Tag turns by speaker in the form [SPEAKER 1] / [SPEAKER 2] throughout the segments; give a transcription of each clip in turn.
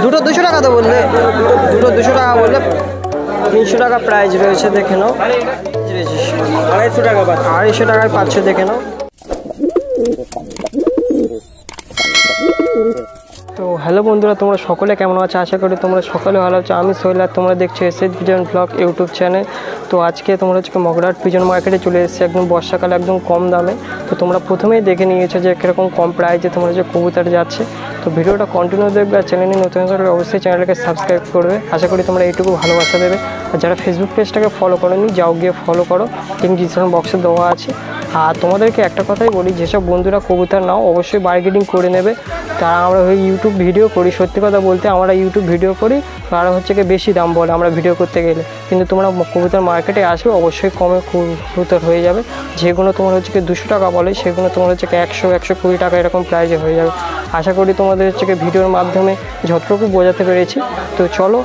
[SPEAKER 1] দুটো 200 টাকা তো বললে, দুটো 200 টাকা বললে 300 টাকা প্রাইস রয়েছে, দেখে নাও।
[SPEAKER 2] 250 টাকা পাচ্ছ,
[SPEAKER 1] 250 টাকায় পাচ্ছ, দেখে নাও। তো হ্যালো বন্ধুরা, তোমরা সকলে কেমন আছো? আশা করি তোমরা সকলে ভালো আছো। আমি সোহেল আর তোমরা দেখছো SS pigeon blog YouTube channel. তো আজকে তোমরা হচ্ছে মগরাহাট পিজন মার্কেটে চলে এসেছি একদম বর্ষাকালে, একদম কম দামে। তো তোমরা প্রথমেই দেখে নিয়েছো যে কীরকম কম প্রাইসে তোমরা যে কবুতর যাচ্ছে। তো ভিডিওটা কন্টিনিউ দেখবে, আর চ্যানেলে নতুন থাকলে অবশ্যই চ্যানেলটাকে সাবস্ক্রাইব করবে। আশা করি তোমরা এইটুকু ভালোবাসা দেবে। আর যারা ফেসবুক পেজটাকে ফলো করোনি, যাও গিয়ে ফলো করো, লিঙ্ক ডিসক্রিপশন বক্সে দেওয়া আছে। আর তোমাদেরকে একটা কথাই বলি, যেসব বন্ধুরা কবুতর নাও অবশ্যই বার্গেনিং করে নেবে। তারা আমরা ইউটিউব ভিডিও করি, সত্যি কথা বলতে আমরা ইউটিউব ভিডিও করি, তারা হচ্ছে কি বেশি দাম বলে আমরা ভিডিও করতে গেলে। কিন্তু তোমরা কবুতর মার্কেটে আসবে, অবশ্যই কমে কবুতর হয়ে যাবে। যেগুলো তোমার হচ্ছে কি 200 টাকা বলে, সেগুলো তোমার হচ্ছে কি 100-120 টাকা এরকম প্রাইজে হয়ে যাবে। আশা করি তোমাদের হচ্ছে কি ভিডিওর মাধ্যমে যতটুকু বোঝাতে পেরেছি। তো চলো,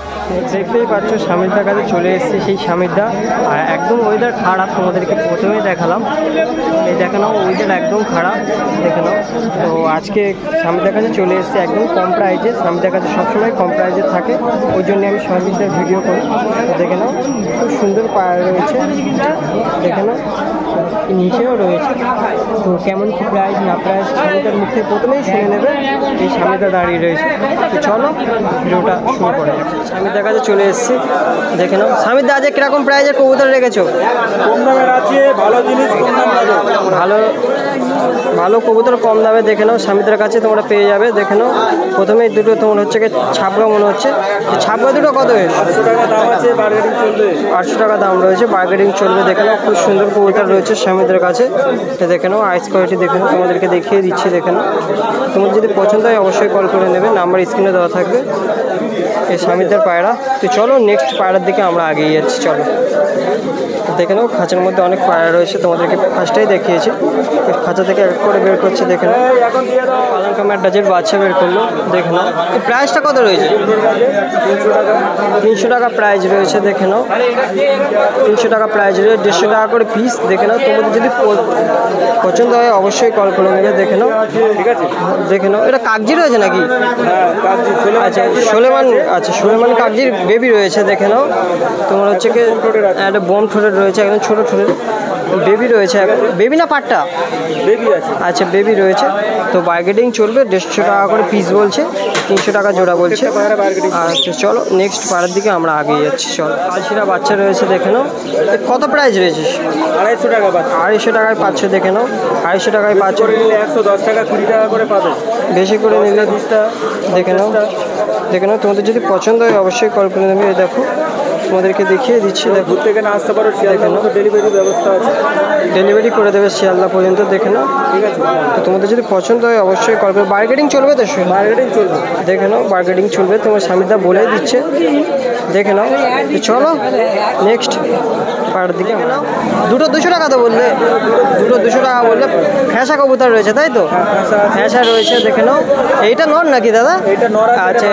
[SPEAKER 1] দেখতেই পাচ্ছ স্বামীরদার কাছে চলে এসেছি, সেই স্বামীরদা। আর একদম ওয়েদার খারাপ, তোমাদেরকে প্রথমেই দেখালাম। এই দেখে নাও, ওয়েদার একদম খারাপ, দেখে নাও। তো আজকে স্বামীরদার কাছে চলে এসেছি একদম কম প্রাইজে। স্বামীরদার কাছে সবসময় কম প্রাইজে থাকে, ওই জন্য আমি স্বামীরদার ভিডিও করি। দেখে নাও, খুব সুন্দর পায়রা রয়েছে, দেখে নাও, নিচেও রয়েছে। তো কেমন কি প্রাইস না প্রাইস স্বামীদার মুখ থেকে প্রথমেই শুনে নেবে। এই স্বামীদা দাঁড়িয়ে রয়েছে। তো চলো ভিডিওটা শুরু করে যাক। স্বামীদার কাছে চলে এসেছি, দেখে নাও। স্বামীদা আজ কিরকম প্রাইজের কবুতর রেখেছো?
[SPEAKER 2] কম দামের আছে, ভালো জিনিস কম দাম পাবে।
[SPEAKER 1] ভালো কবুতর কম দামে, দেখে নাও। স্বামীদার কাছে তোমরা পেয়ে যাবে, দেখে নাও। প্রথমেই দুটো তোমার হচ্ছে কি ছাপড়া মনে হচ্ছে। ছাপড়া দুটো কত হয়েছে?
[SPEAKER 2] 800 টাকা দাম আছে, বার্গেনিং চলবে।
[SPEAKER 1] 800 টাকা দাম রয়েছে, বার্গেনিং চলবে, দেখে নাও। খুব সুন্দর কবুতর রয়েছে স্বামীদের কাছে, এটা দেখে নাও। আইস কোয়ালিটি দেখে নাও, তোমাদেরকে দেখিয়ে দিচ্ছি, দেখে নাও। তোমার যদি পছন্দ হয় অবশ্যই কল করে নেবে, নাম্বার স্ক্রিনে দেওয়া থাকবে। এই স্বামীদের পায়রা। তো চলো নেক্সট পায়রার দিকে আমরা এগিয়ে যাচ্ছি, চলো। দেখে নাও, খাঁচার মধ্যে অনেক পায়রা রয়েছে, তোমাদেরকে ফার্স্টেই দেখিয়েছি। খাঁচা থেকে এক করে বের করছে, দেখে নাও। পালঙ্কা ম্যাড্রাজের বাচ্চা বের করলো, দেখে নাও। এই প্রাইসটা কত রয়েছে? 300 টাকা প্রাইস রয়েছে, দেখে নাও। 300 টাকা প্রাইস রয়েছে, 150 টাকা করে পিস, দেখে নাও। তোমাদের যদি পছন্দ হয় অবশ্যই কল করে নেবে, দেখে নাও।
[SPEAKER 2] ঠিক আছে,
[SPEAKER 1] দেখে নাও। এটা কাগজি রয়েছে নাকি?
[SPEAKER 2] হ্যাঁ কাগজি।
[SPEAKER 1] আচ্ছা সুলেমান কাগজির বেবি রয়েছে, দেখে নাও। তোমার হচ্ছে কি একটা বম ঠোঁটের রয়েছে, একদম ছোটো ঠোঁটের বেবি রয়েছে। বেবি না পাট্টা?
[SPEAKER 2] বেবি আছে।
[SPEAKER 1] আচ্ছা বেবি রয়েছে। তো বার্গেনিং চলবে, 150 টাকা করে পিস বলছে, 300 টাকা জোড়া বলছে। আচ্ছা চলো নেক্সট পাড়ার দিকে আমরা এগিয়ে যাচ্ছি, চলো। কালশিরা বাচ্চা রয়েছে, দেখে নাও। কত প্রাইস রয়েছে?
[SPEAKER 2] 250 টাকা পাচ্ছ।
[SPEAKER 1] 250 টাকায় পাচ্ছ, দেখে নাও। 250 টাকায় পাচ্ছ।
[SPEAKER 2] 110 টাকা 20 টাকা করে পাবে।
[SPEAKER 1] বেশি করে নিলে 20টা, দেখে নাও। দেখে নাও, তোমাদের যদি পছন্দ হয় অবশ্যই কল করে নেবে। দেখো তোমাদেরকে দেখিয়ে দিচ্ছি, দেখো।
[SPEAKER 2] দূর থেকে না আসতে পারো, শিয়ালদা মতো ডেলিভারি ব্যবস্থা আছে,
[SPEAKER 1] ডেলিভারি করে দেবে শিয়ালদা পর্যন্ত, দেখে নাও।
[SPEAKER 2] ঠিক আছে।
[SPEAKER 1] তো তোমাদের যদি পছন্দ হয় অবশ্যই কল করবে। বার্গেনিং চলবে তো?
[SPEAKER 2] বার্গেনিং চলবে,
[SPEAKER 1] দেখে নাও, বার্গেনিং চলবে, তোমার স্বামীদা বলেই দিচ্ছে, দেখে নাও। তো চলো নেক্সট পাড়ার দিকে নাও। দুটো 200 টাকা তো বললে, দুটো 200 টাকা বললে। ফ্যাঁসা কবুতর রয়েছে তাই তো? ফ্যাঁসা রয়েছে, দেখে নাও। এইটা নর নাকি দাদা?
[SPEAKER 2] এটা নর।
[SPEAKER 1] আচ্ছা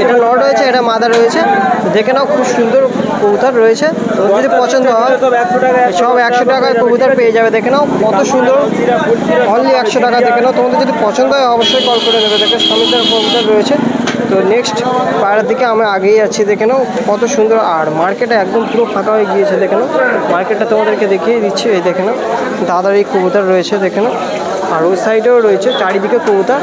[SPEAKER 1] এটা নর রয়েছে, এটা মাদা রয়েছে, দেখে নাও। খুব সুন্দর কবুতর রয়েছে, যদি পছন্দ হয় সব 100 টাকায় কবুতর পেয়ে যাবে, দেখে নাও। কত সুন্দর, অনলি 100 টাকা, দেখে নাও। তোমাদের যদি পছন্দ হয় অবশ্যই কল করে নেবে, দেখে স্বামীদের কবুতর রয়েছে। তো নেক্সট পায়রার দিকে আমরা আগেই যাচ্ছি, দেখে নাও। কত সুন্দর, আর মার্কেটে একদম পুরো ফাঁকা হয়ে গিয়েছে, দেখে নাও। মার্কেটটা তোমাদেরকে দেখিয়ে দিচ্ছি, এই দেখে নাও। দাদার এই কবুতর রয়েছে, দেখে নাও। আর ওই সাইডেও রয়েছে, চারিদিকে কবুতর।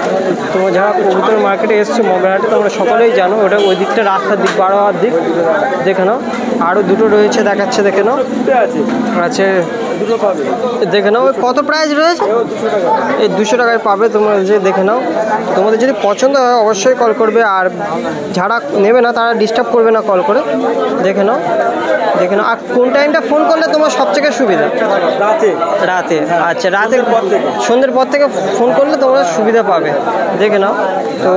[SPEAKER 1] তোমরা যারা কবুতর মার্কেটে এসছো মগরাহাটে, তোমরা সকলেই জানো ওটা ওই দিকটা রাস্তার দিক, 12 দিক, দেখে নাও। আরও দুটো রয়েছে, দেখাচ্ছে, দেখে নাও। আচ্ছা
[SPEAKER 2] দুটো পাবে,
[SPEAKER 1] দেখে নাও। কত প্রাইস রয়েছে?
[SPEAKER 2] 200 টাকা।
[SPEAKER 1] এই 200 টাকায় পাবে তোমরা, যে দেখে নাও। তোমাদের যদি পছন্দ হয় অবশ্যই কল করবে, আর যারা নেবে না তারা ডিস্টার্ব করবে না কল করে, দেখে নাও। দেখে নাও। আর কোন টাইমটা ফোন করলে তোমার সবথেকে সুবিধা? রাতে। আচ্ছা রাতে, সন্ধ্যের পর থেকে ফোন করলে তোমরা সুবিধা পাবে, দেখে নাও। তো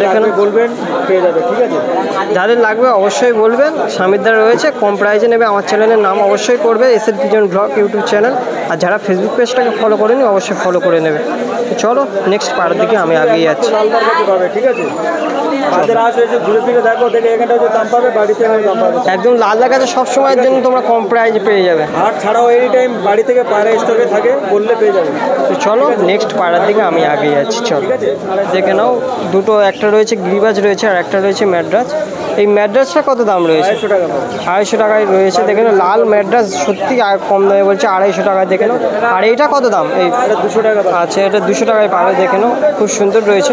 [SPEAKER 1] দেখে নাও,
[SPEAKER 2] বলবেন পেয়ে যাবে, ঠিক আছে।
[SPEAKER 1] যাদের লাগবে অবশ্যই বলবেন। স্বামীদার রয়েছে, কম প্রাইজে নেবে। আমার চ্যানেলের নাম অবশ্যই করবে এসএড পিজন ব্লগ ইউটিউব চ্যানেল। আর যারা ফেসবুক পেজটাকে ফলো করেনি অবশ্যই ফলো করে নেবে। তো চলো নেক্সট পাড়ার দিকে আমি আগিয়ে যাচ্ছি।
[SPEAKER 2] লালদার কাছে পাবে, ঠিক আছে? আমাদের আজ হয়েছে ঘুরে ফিরে দেখো, দেখে এখানটা যে দাম পাবে, বাড়িতে দাম পাবে।
[SPEAKER 1] একদম লালদার কাছে সবসময়ের জন্য তোমরা কম প্রাইজে পেয়ে যাবে।
[SPEAKER 2] হাট ছাড়াও এনি টাইম বাড়ি থেকে পায়রা স্টকে থাকে, বললে পেয়ে যাবে।
[SPEAKER 1] তো চলো নেক্সট পাড়ার দিকে আমি আগিয়ে যাচ্ছি। চলো
[SPEAKER 2] ঠিক আছে?
[SPEAKER 1] দেখে নাও, দুটো, একটা রয়েছে গিরিবাজ রয়েছে আর একটা রয়েছে ম্যাড্রাস। এই ম্যাড্রাসটা কত দাম রয়েছে?
[SPEAKER 2] 250 টাকা পাবে।
[SPEAKER 1] 250 টাকায় রয়েছে। দেখে নাও, লাল ম্যাড্রাস সত্যি আর কম দামে বলছে 250 টাকায়। দেখে নাও। আর এইটা কত দাম? এই
[SPEAKER 2] এটা 200 টাকা পাবে।
[SPEAKER 1] আচ্ছা, এটা 200 টাকায় পাবে। দেখে নাও, খুব সুন্দর রয়েছে।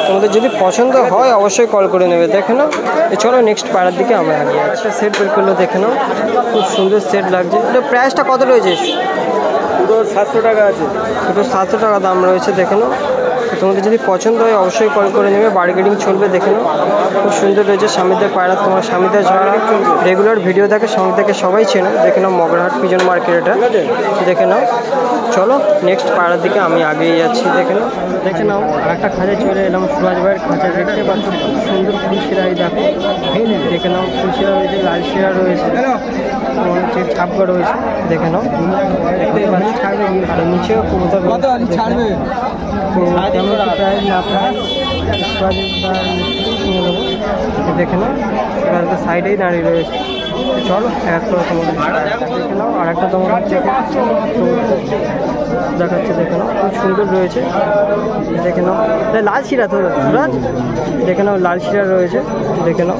[SPEAKER 1] তোমাদের যদি পছন্দ হয় অবশ্যই কল করে নেবে। দেখে নাও। চলো নেক্সট পাড়ার দিকে আমরা আগে একটা সেট বের করলো। দেখে নাও, খুব সুন্দর সেট লাগছে। এটা প্রাইসটা কত রয়েছে?
[SPEAKER 2] পুরো 700 টাকা আছে।
[SPEAKER 1] দুটো 700 টাকা দাম রয়েছে। দেখে নাও, তোমাদের যদি পছন্দ হয় অবশ্যই কল করে নেবে। বার্গেনিং চলবে। দেখে নাও, খুব সুন্দর রয়েছে স্বামীদের পায়রা। তোমার স্বামীদের যারা রেগুলার ভিডিও দেখে স্বামীদেরকে সবাই চেনে। দেখে নাও, মগরাহাট পিজন মার্কেট এটা। দেখে নাও। চলো নেক্সট পায়রার দিকে আমি আগিয়ে যাচ্ছি। দেখে নাও আর একটা খাঁচায় চলে এলাম। সুরাজ ভাইয়ের খাঁচা দেখতে পাচ্ছ, খুব সুন্দর ফুলশিরাই দেখো। দেখে নাও, ফুলশিরা রয়েছে, লাল শিরা রয়েছে, তোমার হচ্ছে ছাপগা রয়েছে। দেখে নাও, দেখতেই পাচ্ছ। আর নিচেও কবুতর ছাড়বে। তো কেমন প্রাইস না প্রাইস নিয়ে নেবো। দেখে নাও, সুরাজের সাইডেই দাঁড়িয়ে রয়েছে। চলো এক করে তোমাদের দেখে নাও। আর একটা তোমার হচ্ছে দেখাচ্ছে। দেখে নাও, খুব সুন্দর রয়েছে। দেখে নাও, লাল শিরা তো সুরাজ। দেখে নাও, লাল শিরা রয়েছে। দেখে নাও,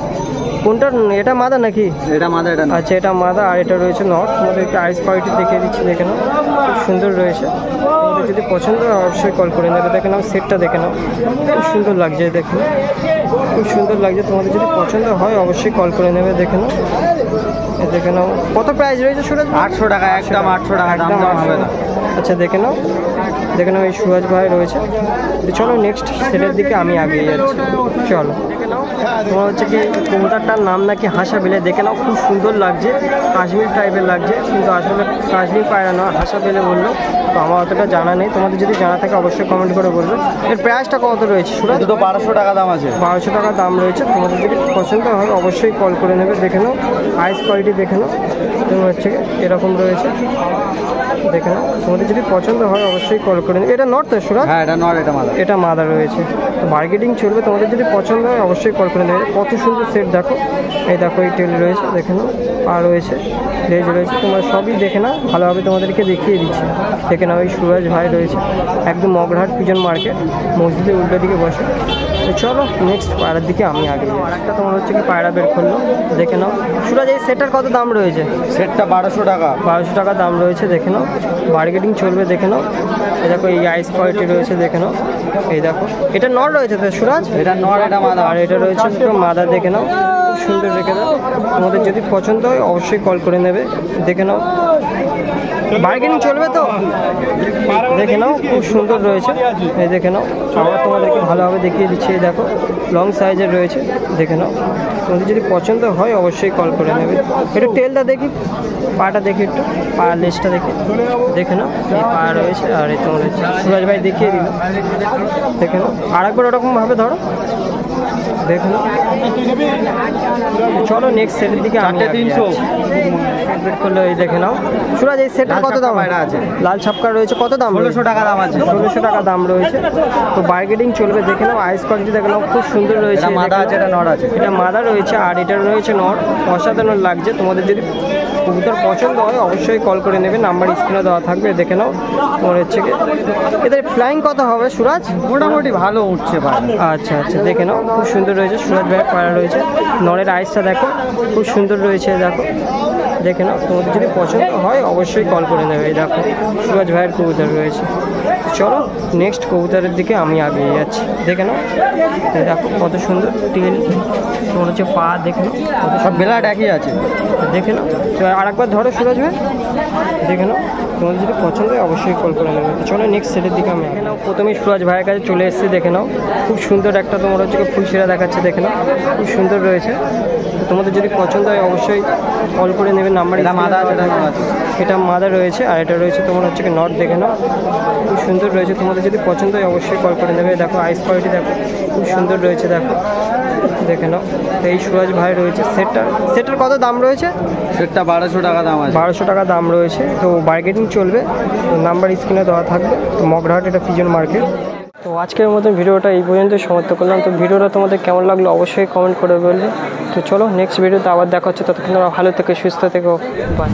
[SPEAKER 1] কোনটা? এটা মাদা নাকি?
[SPEAKER 2] এটা মাদা, এটা
[SPEAKER 1] আচ্ছা, এটা মাদা আর এটা রয়েছে নট। তোমাদেরকে আইস কোয়ালিটি দেখিয়ে দিচ্ছি। দেখে নাও, খুব সুন্দর রয়েছে। তোমাদের যদি পছন্দ হয় অবশ্যই কল করে নেবে। দেখে নাও, সেটটা দেখে নাও, খুব সুন্দর লাগছে। দেখে নাও, খুব সুন্দর লাগছে। তোমাদের যদি পছন্দ হয় অবশ্যই কল করে নেবে। দেখে নাও, দেখে নাও। কত প্রাইস রয়েছে সুরাজ?
[SPEAKER 2] 800 টাকা, একদম 800 টাকা, দাম হবে না।
[SPEAKER 1] আচ্ছা, দেখে নাও, দেখে নাও, এই সুরাজ ভাই রয়েছে। চলো নেক্সট সেটের দিকে আমি আগিয়ে যাচ্ছি। চলো দেখে নাও, তোমার হচ্ছে কি কবুতরটার নাম নাকি হাসা বেলে। দেখে নাও, খুব সুন্দর লাগছে, কাশ্মীর টাইপের লাগছে, কিন্তু আসলে কাশ্মীর পায়রা না, হাসা বেলে বললো। তো আমার অতটা জানা নেই, তোমাদের যদি জানা থাকে অবশ্যই কমেন্ট করে বলবে। এর প্রাইসটা কত রয়েছে সুরাজ?
[SPEAKER 2] দুটো 1200 টাকা দাম আছে।
[SPEAKER 1] 1200 টাকা দাম রয়েছে। তোমাদের যদি পছন্দ হয় অবশ্যই কল করে নেবে। দেখে নাও, আইস কোয়ালিটি দেখে নাও, তোমার হচ্ছে এরকম রয়েছে। দেখে নাও, তোমাদের যদি পছন্দ হয় অবশ্যই কল করে নেবে। এটা নট তো সুরাজ?
[SPEAKER 2] হ্যাঁ, এটা নট, এটা মাদা।
[SPEAKER 1] এটা মাদা রয়েছে। তো মার্কেটিং চলবে, তোমাদের যদি পছন্দ হয় অবশ্যই কল করে নেবে। কত সুন্দর সেট দেখো। এই দেখো, এই টেল রয়েছে। দেখে নাও, পা রয়েছে, লেজ রয়েছে। তোমরা সবই দেখে নাও, ভালোভাবে তোমাদেরকে দেখিয়ে দিচ্ছি। দেখে নাও, এই সুরাজ ভাই রয়েছে, একদম মগরাহাট পিজন মার্কেট, মসজিদের উল্টো দিকে বসে। তো চলো নেক্সট পায়রার দিকে আমি আগে যাই। আরেকটা তোমার হচ্ছে কি পায়রা বের করলো। দেখে নাও সুরাজ, এই সেটটার কত দাম রয়েছে?
[SPEAKER 2] সেটটা 1200 টাকা।
[SPEAKER 1] 1200 টাকা দাম রয়েছে। দেখে নাও, মার্কেটিং চলবে। দেখে নাও, এই দেখো, এই আইস কোয়ালিটি রয়েছে। দেখে নাও, এই দেখো, এটা নট রয়েছে তো সুরাজ?
[SPEAKER 2] এটা নট, এটা মাদা।
[SPEAKER 1] আর এটা রয়েছে মাদা। দেখে নাও, খুব সুন্দর রেখে দাও। তোমাদের যদি পছন্দ হয় অবশ্যই কল করে নেবে। দেখে নাও, বার্গেনিং চলবে তো। দেখে নাও, খুব সুন্দর রয়েছে। এই দেখে নাও, আবার তোমাদেরকে ভালোভাবে দেখিয়ে দিচ্ছি। এই দেখো, লং সাইজের রয়েছে। দেখে নাও, তোমাদের যদি পছন্দ হয় অবশ্যই কল করে নেবে। একটু টেলটা দেখি, পাটা দেখি, একটু পা লেজটা দেখি। দেখে নাও, এই পা রয়েছে। আর এই তোমার হচ্ছে সুরাজ ভাই দেখিয়ে দিল। দেখে নাও, আরেকবার ওরকমভাবে ধরো। দেখে নাও। চলো নেক্সট সেটের দিকে।
[SPEAKER 2] 300
[SPEAKER 1] বের করলো। এই দেখে নাও সুরাজ, এই সেটটা কত দাম
[SPEAKER 2] আছে?
[SPEAKER 1] লাল ছাপকা রয়েছে। কত দাম?
[SPEAKER 2] 1600 টাকা দাম আছে।
[SPEAKER 1] 1600 টাকা দাম রয়েছে। তো বার্গেনিং চলবে। দেখে নাও, আইস কোয়ালিটি দেখে নাও, খুব সুন্দর রয়েছে।
[SPEAKER 2] এটা মাদা আছে, এটা নট আছে।
[SPEAKER 1] এটা মাদা রয়েছে আর এটা রয়েছে নট। অসাধারণ লাগছে। তোমাদের যদি কবুতর পছন্দ হয় অবশ্যই কল করে নেবে। নাম্বার স্ক্রিনে দেওয়া থাকবে। দেখে নাও, তোমার হচ্ছে কি এদের ফ্লাইং কত হবে সুরাজ?
[SPEAKER 2] মোটামুটি ভালো উঠছে ভাই।
[SPEAKER 1] আচ্ছা আচ্ছা, দেখে নাও, খুব সুন্দর রয়েছে। সুরাজ ভাইয়ের পায়রা রয়েছে। নরের আইসটা দেখো, খুব সুন্দর রয়েছে। দেখো, দেখে নাও, তোমাদের যদি পছন্দ হয় অবশ্যই কল করে নেবে। দেখো, সুরাজ ভাইয়ের কবুতর রয়েছে। চলো নেক্সট কবুতরের দিকে আমি আগিয়ে যাচ্ছি। দেখে নাও, দেখো কত সুন্দর টেল, তোমার হচ্ছে পা। দেখে নাও, কত
[SPEAKER 2] সব বেলাট একই আছে।
[SPEAKER 1] দেখে নাও। তো আরেকবার ধরো সুরাজ ভাই। দেখে নাও, তোমাদের যদি পছন্দ হয় অবশ্যই কল করে নেবে। চলো নেক্সট সেটের দিকে আমি দেখে নাও, প্রথমেই সুরাজ ভাইয়ের কাছে চলে এসেছি। দেখে নাও, খুব সুন্দর একটা তোমার হচ্ছে ফুলশিরা দেখাচ্ছে। দেখে নাও, খুব সুন্দর রয়েছে। তো তোমাদের যদি পছন্দ হয় অবশ্যই কল করে নেবে। নাম্বার
[SPEAKER 2] এটা মাদা আছে, এটা নট আছে।
[SPEAKER 1] এটা মাদা রয়েছে আর এটা রয়েছে তোমার হচ্ছে কি নট। দেখে নাও, খুব সুন্দর রয়েছে। তোমাদের যদি পছন্দ হয় অবশ্যই কল করে নেবে। দেখো, আইস কোয়ালিটি দেখো, খুব সুন্দর রয়েছে। দেখো, দেখে নাও। এই সুরাজ ভাই রয়েছে। সেটটার কত দাম রয়েছে?
[SPEAKER 2] সেটটা 1200 টাকা দাম আছে।
[SPEAKER 1] 1200 টাকা দাম রয়েছে। তো বার্গেনিং চলবে, তো নাম্বার স্ক্রিনে দেওয়া থাকবে। তো মগরাহাট এটা পিজন মার্কেট। তো আজকের মতো ভিডিওটা এই পর্যন্ত সমাপ্ত করলাম। তো ভিডিওটা তোমাদের কেমন লাগলো অবশ্যই কমেন্ট করে বলবে। তো চলো নেক্সট ভিডিওতে আবার দেখা হচ্ছে, ততক্ষণ তোমরা ভালো থেকে সুস্থ থেকো, বাই।